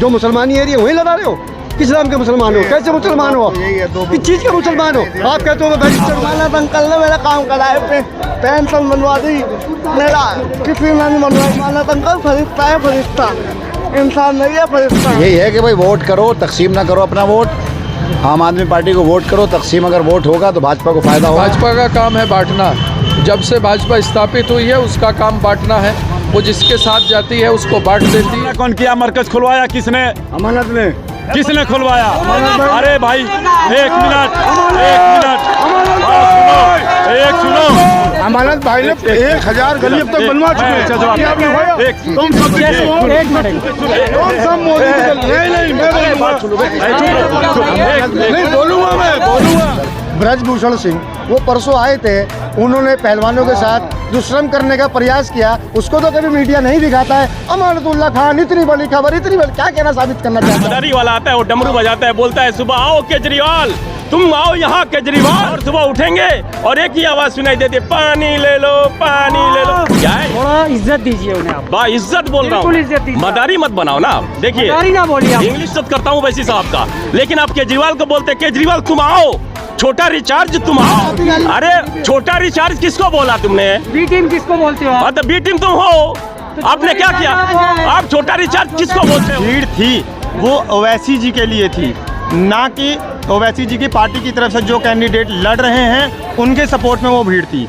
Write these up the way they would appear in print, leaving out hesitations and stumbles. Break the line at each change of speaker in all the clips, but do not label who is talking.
जो मुसलमानी एरिया वहीं लड़ा रहे हो। किस नाम के मुसलमान हो? कैसे मुसलमान हो? किस चीज़ के मुसलमान हो? आप कहते हो
मानत अंकल ने मेरा काम कराया, पेंशन बनवा दी, मेरा किसी ने नहीं बनवाई। मानत अंकल फरिश्ता है, फरिश्ता इंसान नहीं है, फरिश्ता।
यही है कि भाई वोट करो, तकसीम ना करो अपना वोट। आम आदमी पार्टी को वोट करो, तकसीम अगर वोट होगा तो भाजपा को फायदा होगा।
भाजपा का काम है बांटना। जब से भाजपा स्थापित हुई है उसका काम बांटना है। वो जिसके साथ जाती है उसको बांट देती है।
कौन किया? मरकज खुलवाया किसने?
अमानत ने।
किसने खुलवाया? अरे भाई एक मिनट सुनो।
अमानत भाई ने 1000 गली अब तक बनवा चुके हैं। तुम सब नहीं बोलूंगा मैं। ब्रजभूषण सिंह वो परसों आए थे, उन्होंने पहलवानों के साथ दुष्कर्म करने का प्रयास किया, उसको तो कभी मीडिया नहीं दिखाता है। अमानतुल्लाह खान इतनी बड़ी खबर, इतनी बड़ी, क्या कहना साबित करना चाहता है?
मदारी वाला आता है, वो डमरू बजाता है, बोलता है सुबह आओ केजरीवाल, तुम आओ यहाँ केजरीवाल। और सुबह उठेंगे और एक ही आवाज सुनाई देती है, पानी ले लो, पानी ले लो। क्या है?
थोड़ा इज्जत दीजिए उन्हें आप।
बा इज्जत बोल रहा हूँ, मदारी मत बनाओ ना। देखिए
ना बोलिए,
इंग्लिश इज्जत करता हूँ वैसी साहब का, लेकिन आप केजरीवाल को बोलते केजरीवाल तुम आओ, छोटा रिचार्ज तुम आओ। अरे छोटा रिचार्ज किसको बोला तुमने?
बी टीम किसको बोलते हो?
हाँ तो बी टीम तुम हो। आपने क्या किया? आप छोटा रिचार्ज किसको बोलते हो?
भीड़ थी वो ओवैसी जी के लिए थी, ना कि ओवैसी जी की पार्टी की तरफ से जो कैंडिडेट लड़ रहे हैं उनके सपोर्ट में वो भीड़ थी।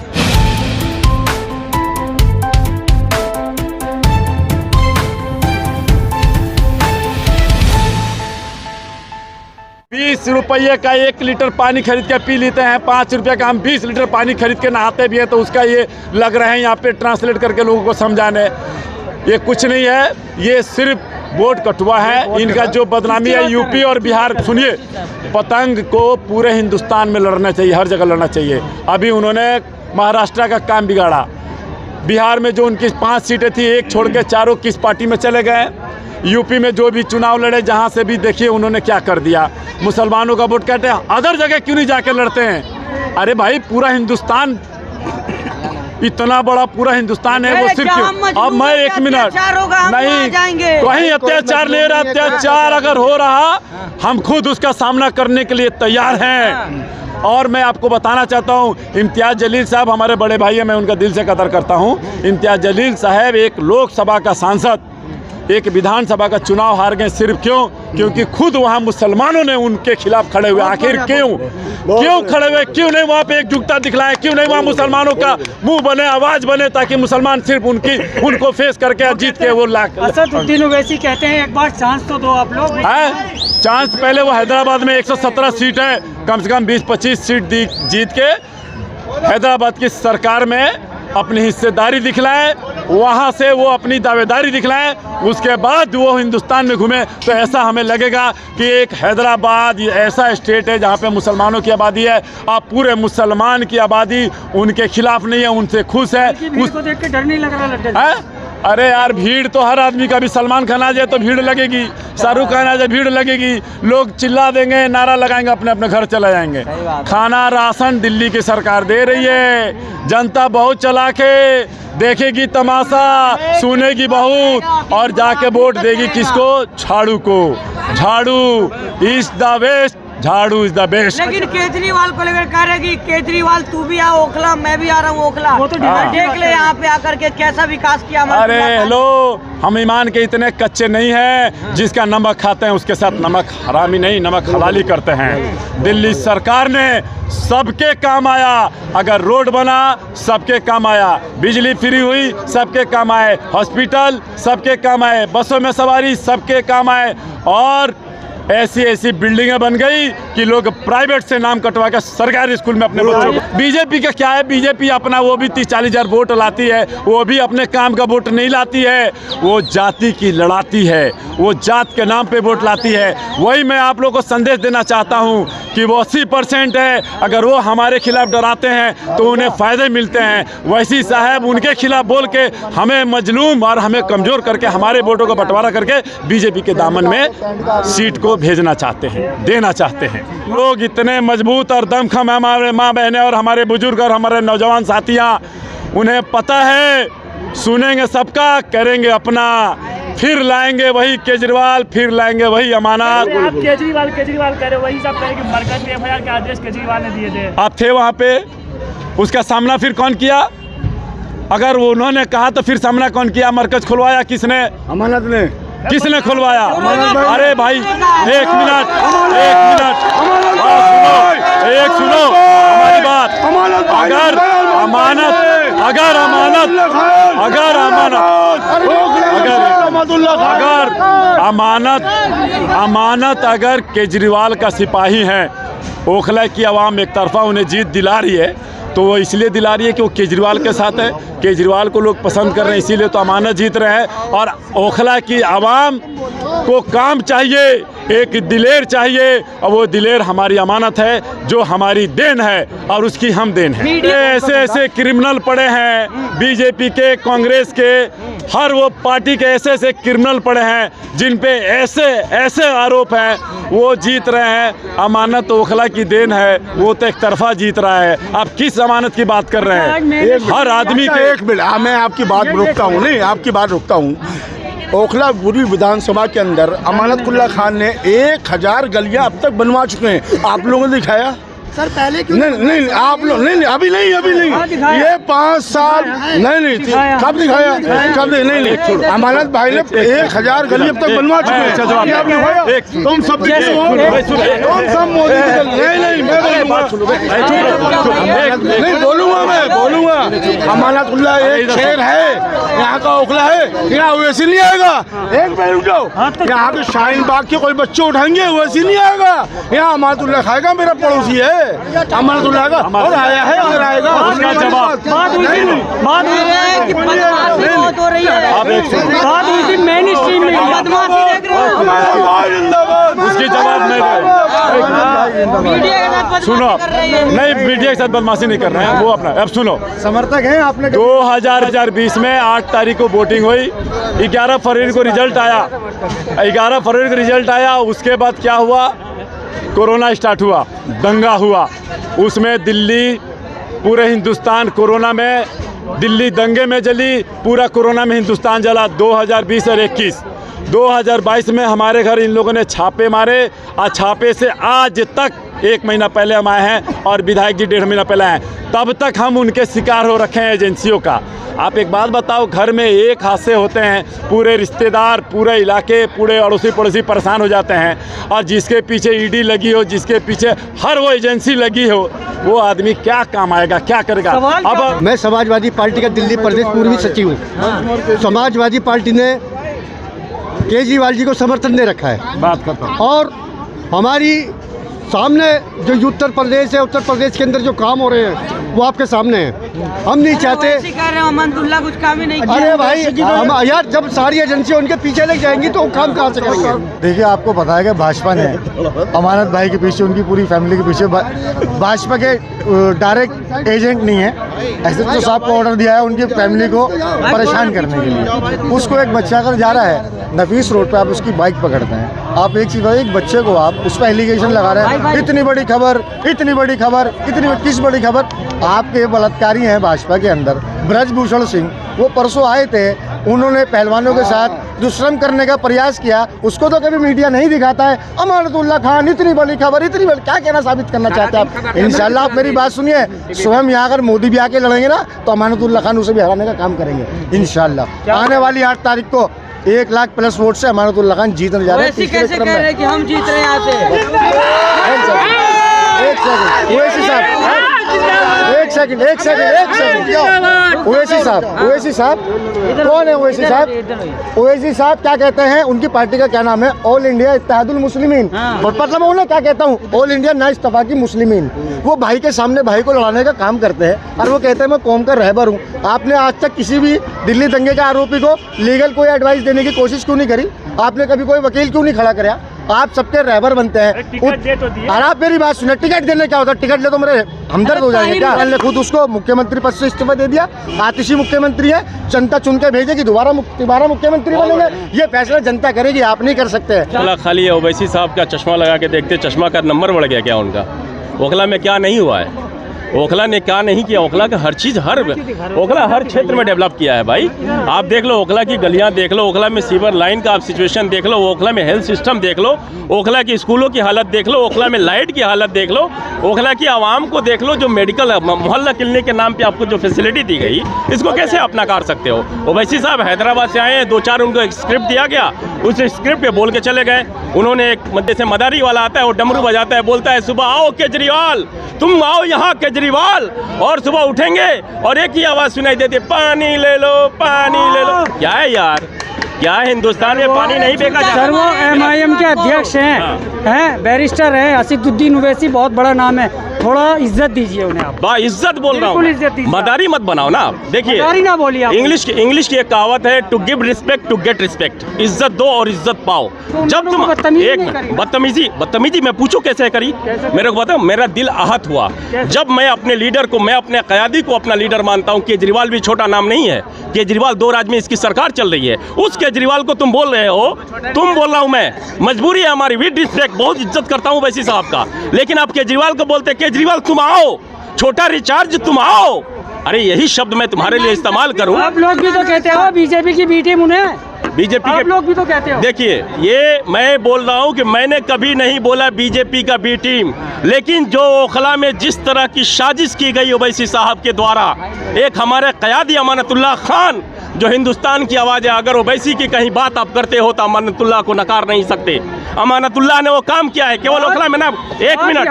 20 रुपये का 1 लीटर पानी खरीद के पी लेते हैं, 5 रुपये का हम 20 लीटर पानी खरीद के नहाते भी हैं। तो उसका ये लग रहे हैं यहाँ पे ट्रांसलेट करके लोगों को समझाने। ये कुछ नहीं है, ये सिर्फ वोट कटुआ है। इनका जो बदनामी है यूपी और बिहार, सुनिए, पतंग को पूरे हिंदुस्तान में लड़ना चाहिए, हर जगह लड़ना चाहिए। अभी उन्होंने महाराष्ट्र का काम बिगाड़ा। बिहार में जो उनकी 5 सीटें थी, एक छोड़ के चारों किस पार्टी में चले गए। यूपी में जो भी चुनाव लड़े, जहाँ से भी देखिए उन्होंने क्या कर दिया। मुसलमानों का वोट कहते हैं, अदर जगह क्यों नहीं जाके लड़ते हैं? अरे भाई पूरा हिंदुस्तान, इतना बड़ा पूरा हिंदुस्तान है, वो सिर्फ क्यों? अब मैं 1 मिनट नहीं, कहीं अत्याचार ले रहा, अत्याचार अगर हो रहा हम खुद उसका सामना करने के लिए तैयार हैं। और मैं आपको बताना चाहता हूं, इम्तियाज़ जलील साहब हमारे बड़े भाई हैं, मैं उनका दिल से कदर करता हूं। इम्तियाज़ जलील साहब एक लोकसभा का सांसद, एक विधानसभा का चुनाव हार गए, सिर्फ क्यों? क्योंकि खुद वहाँ मुसलमानों ने उनके खिलाफ खड़े हुए। आखिर क्यों खड़े हुए? क्यों नहीं वहाँ पे एकजुटता दिखलाएं? क्यों नहीं वहाँ मुसलमानों का मुंह बने, आवाज बने, ताकि मुसलमान सिर्फ उनको फेस करके जीत के वो लाख।
असदुद्दीन ओवैसी कहते हैं एक बार चांस तो दो आप लोग।
चांस पहले वो हैदराबाद में 117 सीट है, कम से कम 20-25 सीट जीत के हैदराबाद की सरकार में अपनी हिस्सेदारी दिखलाएं, वहाँ से वो अपनी दावेदारी दिखलाएं, उसके बाद वो हिंदुस्तान में घूमे। तो ऐसा हमें लगेगा कि एक हैदराबाद ऐसा स्टेट है जहाँ पे मुसलमानों की आबादी है। आप पूरे मुसलमान की आबादी उनके खिलाफ नहीं है, उनसे खुश है।
उसको देख के डर नहीं लग रहा है?
अरे यार भीड़ तो हर आदमी का भी, सलमान खान आ जाए तो भीड़ लगेगी, शाहरुख खान आ जाए भीड़ लगेगी, लोग चिल्ला देंगे, नारा लगाएंगे, अपने अपने घर चले जाएंगे। खाना राशन दिल्ली की सरकार दे रही है, जनता बहुत चला के देखेगी तमाशा, सुनेगी बहुत, और जाके वोट देगी किसको? झाड़ू को। झाड़ू इज द बेस्ट, झाड़ू इज द बेस्ट।
लेकिन केजरीवाल को लेकर कह रहे कि केजरीवाल तू भी आ ओखला, मैं भी आ रहा हूँ ओखला, वो तो देख ले यहाँ पे आकर के कैसा विकास किया।
अरे हेलो, हम ईमान के इतने कच्चे नहीं हैं, जिसका नमक खाते हैं उसके साथ नमक हरामी नहीं, नमक हलाली करते हैं। दिल्ली सरकार ने सबके काम आया, अगर रोड बना सबके काम आया, बिजली फ्री हुई सबके काम आए, हॉस्पिटल सबके काम आए, बसों में सवारी सबके काम आए, और ऐसी बिल्डिंगें बन गई कि लोग प्राइवेट से नाम कटवा के सरकारी स्कूल में अपने बच्चों को। बीजेपी का क्या है? बीजेपी अपना वो भी 30-40 हज़ार वोट लाती है, वो भी अपने काम का वोट नहीं लाती है, वो जाति की लड़ाती है, वो जात के नाम पे वोट लाती है। वही मैं आप लोगों को संदेश देना चाहता हूँ कि वो 80% है, अगर वो हमारे खिलाफ डराते हैं तो उन्हें फ़ायदे मिलते हैं। वैसी साहब उनके खिलाफ बोल के हमें मजलूम और हमें कमज़ोर करके हमारे वोटों का बंटवारा करके बीजेपी के दामन में सीट को भेजना चाहते हैं, देना चाहते हैं। लोग इतने मजबूत और दमखम, हमारे माँ बहनें और हमारे बुजुर्ग और हमारे नौजवान साथियाँ, उन्हें पता है सुनेंगे सबका, करेंगे अपना, फिर लाएंगे वही केजरीवाल, फिर लाएंगे वही अमानत।
आप केजरीवाल कह रहे हो, वही सब कह रहे कि मरकज में एफआईआर के आदेश केजरीवाल ने दिए थे।
आप थे वहाँ पे, उसका सामना फिर कौन किया? अगर वो उन्होंने कहा तो फिर सामना कौन किया? मरकज खुलवाया किसने?
अमानत ने।
किसने खुलवाया? अरे भाई एक मिनट एक सुनो हमारी बात। अगर अमानत अगर केजरीवाल का सिपाही है, ओखला की आवाम एक तरफा उन्हें जीत दिला रही है, तो वो इसलिए दिला रही है कि वो केजरीवाल के साथ है, केजरीवाल को लोग पसंद कर रहे हैं, इसीलिए तो अमानत जीत रहे हैं। और ओखला की आवाम को काम चाहिए, एक दिलेर चाहिए, और वो दिलेर हमारी अमानत है, जो हमारी देन है और उसकी हम देन है। ऐसे ऐसे क्रिमिनल पड़े हैं, बीजेपी के, कांग्रेस के, हर वो पार्टी के ऐसे ऐसे क्रिमिनल पड़े हैं जिन पे ऐसे ऐसे आरोप हैं, वो जीत रहे हैं। अमानत ओखला की देन है, वो तो एक तरफा जीत रहा है। आप किस अमानत की बात कर रहे हैं? हर आदमी के
एक मिनट, मैं आपकी बात रोकता हूँ, नहीं आपकी बात रोकता हूँ। ओखला बुरी विधानसभा के अंदर अमानतुल्लाह खान ने 1000 गलियां अब तक बनवा चुके हैं। आप लोगों ने दिखाया?
सर पहले क्यों
नहीं आप लोग नहीं, अभी नहीं ये 5 साल नहीं कब दिखाया? कब नहीं अमानत भाई ने 1000 गली अब तक बनवा चुके हैं। तुम सब नहीं बोलूंगा अमानतुल्लाह एक शेर है, यहाँ का ओखला है, यहाँ वैसे नहीं आएगा। एक मिनट रुक जाओ, यहाँ के शाहीन बाग के कोई बच्चे उठाएंगे, वैसे नहीं आएगा। यहाँ अमानतुल्लाह खाएगा, मेरा पड़ोसी है अमानतुल्लाह का, और आया है और आएगा।
उसका जवाब उसकी जवाब नहीं सुनो, नहीं मीडिया के साथ बदमाशी नहीं कर रहे हैं, वो अपना। अब सुनो,
समर्थक हैं आपने?
2020 में 8 तारीख को वोटिंग हुई, 11 फरवरी को रिजल्ट आया। 11 फरवरी को रिजल्ट आया, उसके बाद क्या हुआ? कोरोना स्टार्ट हुआ, दंगा हुआ, उसमें दिल्ली, पूरे हिंदुस्तान कोरोना में, दिल्ली दंगे में जली, पूरा कोरोना में हिंदुस्तान जला। 2020 और 21 2022 में हमारे घर इन लोगों ने छापे मारे, और छापे से आज तक 1 महीना पहले हम आए हैं, और विधायक जी 1.5 महीना पहले आए हैं। तब तक हम उनके शिकार हो रखे हैं एजेंसियों का। आप एक बात बताओ, घर में एक हादसे होते हैं, पूरे रिश्तेदार, पूरे इलाके, पूरे अड़ोसी पड़ोसी परेशान हो जाते हैं, और जिसके पीछे ईडी लगी हो, जिसके पीछे हर वो एजेंसी लगी हो, वो आदमी क्या काम आएगा, क्या करेगा? अब
मैं समाजवादी पार्टी का दिल्ली प्रदेश पूर्वी सचिव हूँ। समाजवादी पार्टी ने केजरीवाल जी को समर्थन दे रखा है,
बात करता हूँ,
और हमारी सामने जो उत्तर प्रदेश है, उत्तर प्रदेश के अंदर जो काम हो रहे हैं वो आपके सामने है। हम नहीं चाहते,
अमानतुल्लाह कुछ काम ही नहीं।
अरे भाई हम यार, जब सारी एजेंसियां उनके पीछे लग जाएंगी तो वो काम कहाँ से करेंगे? देखिए, आपको पता है कि भाजपा ने अमानत भाई के पीछे, उनकी पूरी फैमिली के पीछे, भाजपा के डायरेक्ट एजेंट नहीं है, एसएसपी साहब को ऑर्डर दिया है उनकी फैमिली को परेशान करने के लिए। उसको एक बच्चा अगर जा रहा है नफीस रोड पे, आप उसकी बाइक पकड़ते हैं, आप एक चीज़, एक बच्चे को आप उस पर एलिगेशन लगा रहे हैं। इतनी बड़ी खबर, किस बड़ी खबर? आपके बलात्कारी हैं भाजपा के अंदर, ब्रजभूषण सिंह, वो परसों आए थे, उन्होंने पहलवानों के साथ दुष्कर्म करने का प्रयास किया, उसको तो कभी मीडिया नहीं दिखाता है। अमानतुल्लाह खान, इतनी बड़ी खबर, इतनी बड़ी, क्या कहना साबित करना चाहते हैं आप? इंशाल्लाह आप मेरी बात सुनिए, स्वयं यहाँ अगर मोदी भी आके लड़ेंगे ना, तो अमानतुल्लाह खान उसे भी हराने का काम करेंगे इंशाल्लाह। आने वाली 8 तारीख को 1 लाख प्लस वोट से अमानतुल्लाह खान जीतने जा रहे हैं।
कैसे कह रहे हैं कि हम जीत रहे हैं यहाँ से?
एक सेकंड ओवैसी साहब कौन है? ओवैसी साहब क्या कहते हैं? उनकी पार्टी का क्या नाम है? All India Ittehadul Muslimeen. और मतलब उन्हें क्या कहता हूँ, ऑल इंडिया ना इत्तेफाकी मुस्लिमीन। वो भाई के सामने भाई को लड़ाने का काम करते हैं, और वो कहते हैं मैं कौम का रहबर हूँ। आपने आज तक किसी भी दिल्ली दंगे के आरोपी को लीगल कोई एडवाइस देने की कोशिश क्यों नहीं करी? आपने कभी कोई वकील क्यों नहीं खड़ा कराया? आप सबके रहबर बनते हैं। और आप मेरी बात सुने, टिकट देने क्या होता है? टिकट ले तो मेरे हमदर्द हो जाएंगे क्या? मैंने खुद उसको मुख्यमंत्री पद से इस्तीफा दे दिया। आतिशी मुख्यमंत्री है, जनता चुन के भेजेगी, दोबारा मुख्यमंत्री बनेंगे। ये फैसला जनता करेगी, आप नहीं कर सकते।
खाली ओवैसी साहब का चश्मा लगा के देखते, चश्मा का नंबर बढ़ गया क्या उनका? ओखला में क्या नहीं हुआ है? ओखला ने क्या नहीं किया, ओखला का हर चीज़ ओखला हर क्षेत्र में डेवलप किया है भाई। आप देख लो ओखला की गलियां देख लो, ओखला में सीवर लाइन का आप सिचुएशन देख लो, ओखला में हेल्थ सिस्टम देख लो, ओखला की स्कूलों की हालत देख लो, ओखला में लाइट की हालत देख लो, ओखला की आवाम को देख लो। जो मेडिकल मोहल्ला क्लिनिक के नाम पे आपको जो फैसिलिटी दी गई, इसको कैसे आप नकार सकते हो? ओवैसी साहब हैदराबाद से आए हैं, 2-4 उनको एक स्क्रिप्ट दिया गया, उस स्क्रिप्ट पे बोल के चले गए। उन्होंने एक जैसे मदारी वाला आता है, वो डमरू बजाता है, बोलता है सुबह आओ केजरीवाल, तुम आओ यहाँ केजरीवाल, और सुबह उठेंगे और एक ही आवाज़ सुनाई देती, पानी ले लो, पानी ले लो। क्या है यार, क्या हिंदुस्तान में पानी नहीं बेचा जाता?
सर वो MIM के अध्यक्ष हैं, बैरिस्टर हैं, असीदुद्दीन ओवैसी, बहुत बड़ा नाम है, थोड़ा इज्जत दीजिए उन्हें आप।
बा इज्जत बोल रहा हूँ, मदारी मत बनाओ ना। देखिए
मदारी ना बोलिए आप।
इंग्लिश की एक कहावत है, to give respect to get respect. इज्जत दो और इज्जत पाओ।
तो
जब तुम
बदतमीजी
बदतमीजी मैं पूछूं कैसे करी? मेरे को बताओ, मेरा दिल आहत हुआ जब मैं अपने लीडर को, मैं अपने क़यादी को अपना लीडर मानता हूँ। केजरीवाल भी छोटा नाम नहीं है, केजरीवाल 2 राज्य में इसकी सरकार चल रही है। उस केजरीवाल को तुम बोल रहे हो, तुम बोल रहा हूँ मैं, मजबूरी है हमारी, विद रिस्पेक्ट, बहुत इज्जत करता हूँ वैसी साहब का, लेकिन आप केजरीवाल को बोलते केजरीवाल तुम आओ, छोटा रिचार्ज तुम आओ। अरे यही शब्द मैं तुम्हारे लिए इस्तेमाल करूँ?
आप लोग भी तो कहते हो बीजेपी की बी टीम, उन्हें
बीजेपी के
लोग भी तो कहते हो।
देखिए, ये मैं बोल रहा हूँ कि मैंने कभी नहीं बोला बीजेपी का बी टीम, लेकिन जो ओखला में जिस तरह की साजिश की गई ओवैसी साहब के द्वारा, एक हमारे क़यादी अमानतुल्लाह खान जो हिंदुस्तान की आवाज़ है, अगर ओवैसी की कहीं बात आप करते हो तो अमानतुल्लाह को नकार नहीं सकते। अमानतुल्लाह ने वो काम किया है केवल ओखला में ना। एक मिनट,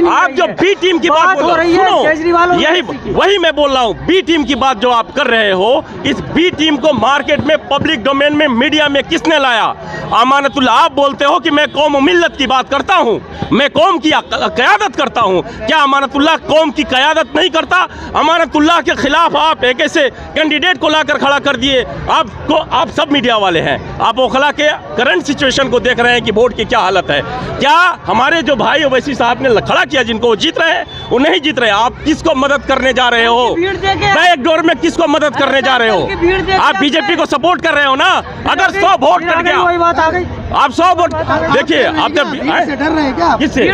आप जो बी टीम की बात बोल रहे हो, सुनो, यही वही मैं बोल रहा हूँ, बी टीम की बात जो आप कर रहे हो, इस बी टीम को मार्केट में, पब्लिक डोमेन में, मीडिया में किसने लाया? अमानतुल्लाह। आप बोलते हो कि मैं कौम और मिल्लत की बात करता हूँ, मैं कौम की क़यादत करता हूँ। क्या अमानतुल्लाह कौम की क़यादत नहीं करता? अमानतुल्लाह के खिलाफ आप एक ऐसे कैंडिडेट को लाकर खड़ा कर दिए। आप सब मीडिया वाले हैं, आप ओखला के करंट सिचुएशन को देख रहे हैं कि वोट की क्या हालत है। क्या हमारे जो भाई ओवैसी साहब ने खड़ा किया, जिनको वो जीत रहे हैं, वो नहीं जीत रहे? आप किसको मदद करने जा रहे हो? बैक डोर में किसको मदद करने जा रहे हो? आप बीजेपी को सपोर्ट कर रहे हो ना? अगर 100 वोट कर गया, आप 100 वोट, देखिए आप जब
डर रहे हैं क्या?
किससे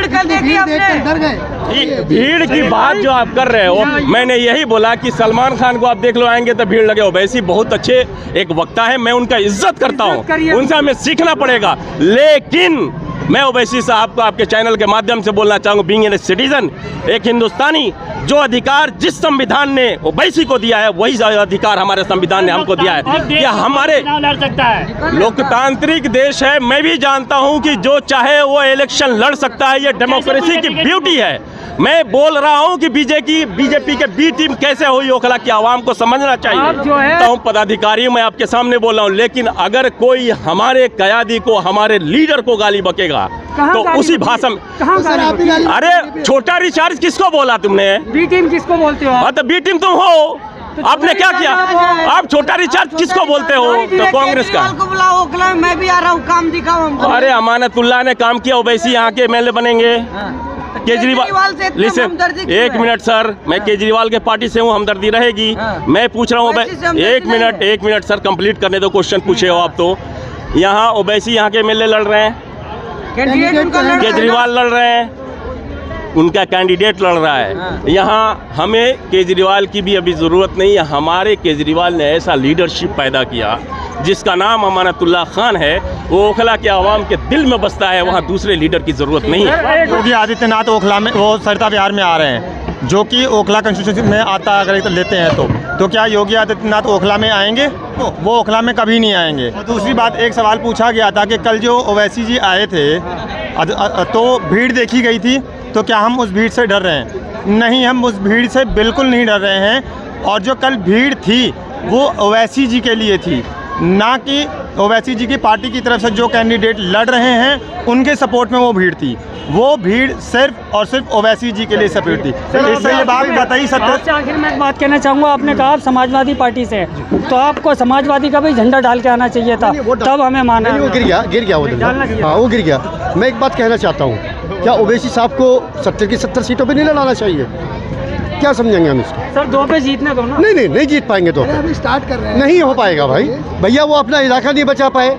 डर गए?
भीड़ की बात जो आप कर रहे हो, मैंने यही बोला कि सलमान खान को आप देख लो, आएंगे तो भीड़ लगे। ओवैसी बहुत अच्छे एक वक्ता है, मैं उनका इज्जत करता हूँ, उनसे हमें सीखना पड़ेगा। लेकिन मैं ओवैसी साहब को आपके चैनल के माध्यम से बोलना चाहूँगा, बीइंग ए सिटीजन, एक हिंदुस्तानी, जो अधिकार जिस संविधान ने ओवैसी को दिया है, वही अधिकार हमारे संविधान ने हमको दिया है। क्या हमारे
लड़ सकता है?
लोकतांत्रिक देश है, मैं भी जानता हूं कि जो चाहे वो इलेक्शन लड़ सकता है, ये डेमोक्रेसी की ब्यूटी है। मैं बोल रहा हूं कि बीजेपी के बी टीम कैसे हुई, ओखला की आवाम को समझना चाहिए। तो पदाधिकारी मैं आपके सामने बोल रहा हूं, लेकिन अगर कोई हमारे क़यादी को, हमारे लीडर को गाली बकेगा तो उसी भाषा में, अरे छोटा रिचार्ज किसको बोला तुमने?
बी टीम किसको बोलते हो?
हाँ तो बी टीम तुम हो, आपने क्या किया? आप छोटा रिचार्ज किसको बोलते हो? तो कांग्रेस का।
बुलाओ ओखला, मैं भी आ रहा हूँ, काम दिखाओ हमको।
अरे अमानतुल्लाह ने काम किया, ओवैसी यहाँ के MLA बनेंगे। केजरीवाल से लिसन, एक मिनट सर, मैं केजरीवाल के पार्टी से हूँ, हमदर्दी रहेगी। मैं पूछ रहा हूँ, एक मिनट सर, कंप्लीट करने दो, क्वेश्चन पूछे हो आप तो। यहाँ ओवैसी यहाँ के MLA लड़ रहे हैं, केजरीवाल लड़ रहे हैं, उनका कैंडिडेट लड़ रहा है। यहाँ हमें केजरीवाल की भी अभी ज़रूरत नहीं है। हमारे केजरीवाल ने ऐसा लीडरशिप पैदा किया जिसका नाम अमानतुल्लाह खान है, वो ओखला के आवाम के दिल में बसता है, वहाँ दूसरे लीडर की ज़रूरत नहीं है।
योगी आदित्यनाथ ओखला में, वो सरिता बिहार में आ रहे हैं, जो कि ओखला कंस्टिट्यूंसी में आता है, अगर लेते हैं तो क्या योगी आदित्यनाथ ओखला में आएंगे? वो ओखला में कभी नहीं आएंगे। और दूसरी बात, एक सवाल पूछा गया था कि कल जो ओवैसी जी आए थे तो भीड़ देखी गई थी, तो क्या हम उस भीड़ से डर रहे हैं? नहीं, हम उस भीड़ से बिल्कुल नहीं डर रहे हैं। और जो कल भीड़ थी वो ओवैसी जी के लिए थी, ना कि ओवैसी जी की पार्टी की तरफ से जो कैंडिडेट लड़ रहे हैं उनके सपोर्ट में वो भीड़ थी। वो भीड़ सिर्फ और सिर्फ ओवैसी जी के लिए सपोर्ट थी। इससे ये बात बताई सत्य।
आखिर मैं एक बात कहना चाहूँगा, आपने कहा आप समाजवादी पार्टी से, तो आपको समाजवादी का भी झंडा डाल के आना चाहिए था, तब हमें माना।
वो गिर गया हाँ, वो गिर गया। मैं एक बात कहना चाहता हूँ, क्या ओवैसी साहब को 70 की 70 सीटों पे नहीं लड़ाना चाहिए? क्या समझेंगे हम इसको?
सर 2 पे जीतने दो ना।
नहीं जीत पाएंगे, तो
अभी स्टार्ट कर रहे हैं,
नहीं हो पाएगा भाई। भैया वो अपना इलाका नहीं बचा पाए,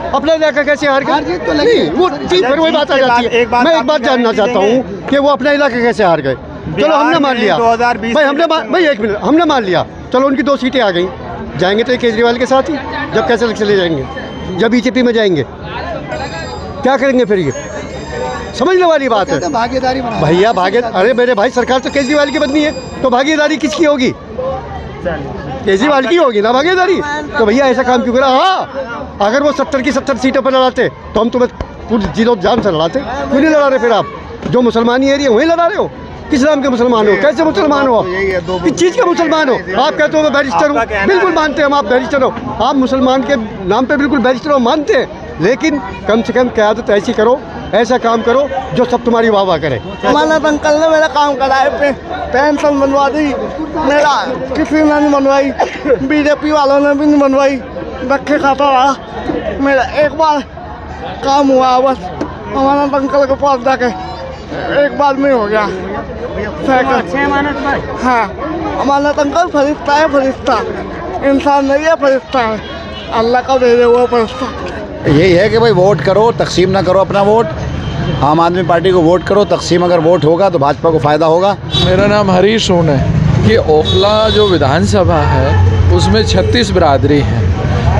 अपना इलाका कैसे हार गए?
तो नहीं,
वो फिर वही बात आ जाती है। मैं एक बात जानना चाहता हूँ कि वो अपना इलाका कैसे हार गए? चलो हमने मान लिया
2020
भाई, भाई एक मिनट, हमने मान लिया, चलो उनकी 2 सीटें आ गई, जाएंगे तो केजरीवाल के साथ ही, जब कैसे चले जाएंगे, जब बीजेपी में जाएंगे क्या करेंगे फिर, ये समझने वाली बात है।
भागीदारी
भैया अरे मेरे भाई, सरकार तो केजरीवाल की बननी है, तो भागीदारी किसकी होगी? केजरीवाल की होगी ना भागीदारी। तो भैया ऐसा काम क्यों करा? हाँ, अगर वो 70 की 70 सीटों पर लड़ाते तो हम तुम्हें पूरी जीरो जान से लड़ाते। क्यों नहीं लड़ा रहे फिर? आप जो मुसलमानी एरिया वहीं लड़ा रहे हो। किस नाम के मुसलमान हो? कैसे मुसलमान हो? किस चीज़ के मुसलमान हो? आप कहते हो मैं बैरिस्टर हूँ, बिल्कुल मानते हैं हम, आप बैरिस्टर हो, आप मुसलमान के नाम पे बिल्कुल बैरिस्टर हो, मानते हैं, लेकिन कम से कम क़यादत ऐसी करो, ऐसा काम करो जो सब तुम्हारी वाह वाह करे।
अमानत अंकल ने मेरा काम कराया, पेंशन बनवा दी, मेरा किसी ने नहीं बनवाई, बीजेपी वालों ने भी नहीं बनवाई, रखे खाता रहा मेरा। एक बार काम हुआ बस अमानत अंकल के पास जाके, एक बार में हो गया। हाँ, अमानत अंकल फरिश्ता है, फरिश्ता, इंसान नहीं है, फरिश्ता है, अल्लाह का भेजा हुआ फरिश्ता।
यही है कि भाई वोट करो, तकसीम ना करो अपना वोट, आम आदमी पार्टी को वोट करो, तकसीम अगर वोट होगा तो भाजपा को फ़ायदा होगा।
मेरा नाम हरीश सोन है। ये ओखला जो विधानसभा है उसमें 36 बिरादरी हैं,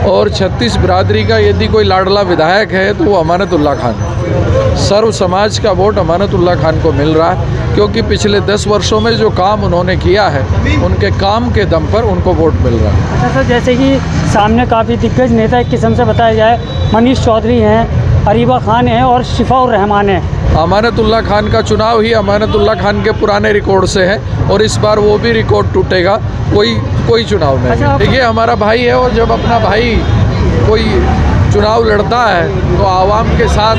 और 36 बिरादरी का यदि कोई लाडला विधायक है तो वो अमानतुल्लाह खान है। सर्व समाज का वोट अमानतुल्लाह खान को मिल रहा है, क्योंकि पिछले 10 वर्षों में जो काम उन्होंने किया है उनके काम के दम पर उनको वोट मिल रहा है।
अच्छा सर, जैसे कि सामने काफ़ी दिग्गज नेता एक किस्म से बताया जाए, मनीष चौधरी हैं, अरीबा खान हैं और शिफाउर रहमान हैं।
अमानतुल्लाह खान का चुनाव ही अमानतुल्लाह खान के पुराने रिकॉर्ड से है, और इस बार वो भी रिकॉर्ड टूटेगा, कोई चुनाव में।
अच्छा,
देखिए हमारा भाई है, और जब अपना भाई कोई चुनाव लड़ता है तो आवाम के साथ,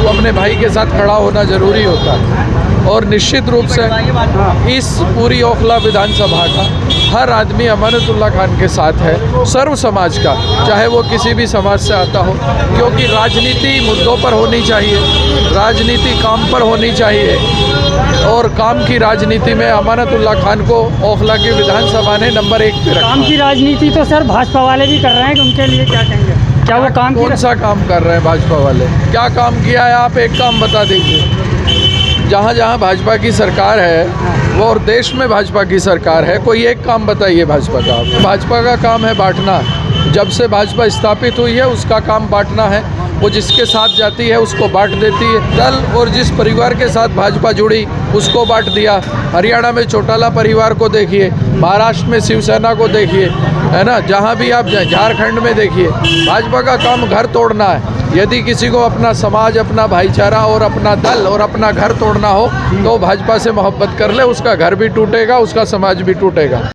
अपने भाई के साथ खड़ा होना ज़रूरी होता है। और निश्चित रूप से इस पूरी ओखला विधानसभा का हर आदमी अमानतुल्लाह खान के साथ है, सर्व समाज का, चाहे वो किसी भी समाज से आता हो, क्योंकि राजनीति मुद्दों पर होनी चाहिए, राजनीति काम पर होनी चाहिए, और काम की राजनीति में अमानतुल्लाह खान को ओखला की विधानसभा ने नंबर 1 पे रखा।
काम की राजनीति तो सर भाजपा वाले भी कर रहे हैं, कि उनके लिए क्या कहेंगे? क्या वो काम
कौन सा काम कर रहे हैं भाजपा वाले? क्या काम किया है? आप एक काम बता दीजिए। जहाँ जहाँ भाजपा की सरकार है वो, और देश में भाजपा की सरकार है, कोई एक काम बताइए भाजपा का। भाजपा का काम है बांटना। जब से भाजपा स्थापित हुई है उसका काम बांटना है। वो जिसके साथ जाती है उसको बांट देती है। दल और जिस परिवार के साथ भाजपा जुड़ी उसको बांट दिया। हरियाणा में चौटाला परिवार को देखिए, महाराष्ट्र में शिवसेना को देखिए, है ना, जहाँ भी आप जाए, झारखंड में देखिए, भाजपा का काम घर तोड़ना है। यदि किसी को अपना समाज, अपना भाईचारा और अपना दल और अपना घर तोड़ना हो तो भाजपा से मोहब्बत कर ले, उसका घर भी टूटेगा, उसका समाज भी टूटेगा।